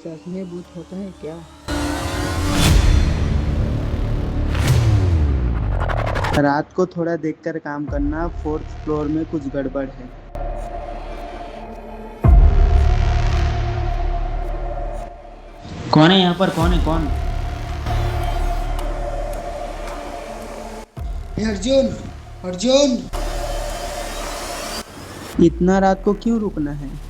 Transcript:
सच में भूत होता है क्या? रात को थोड़ा देखकर काम करना, फोर्थ फ्लोर में कुछ गड़बड़ है। कौन है यहाँ पर? कौन है? कौन? अर्जुन, अर्जुन। इतना रात को क्यों रुकना है?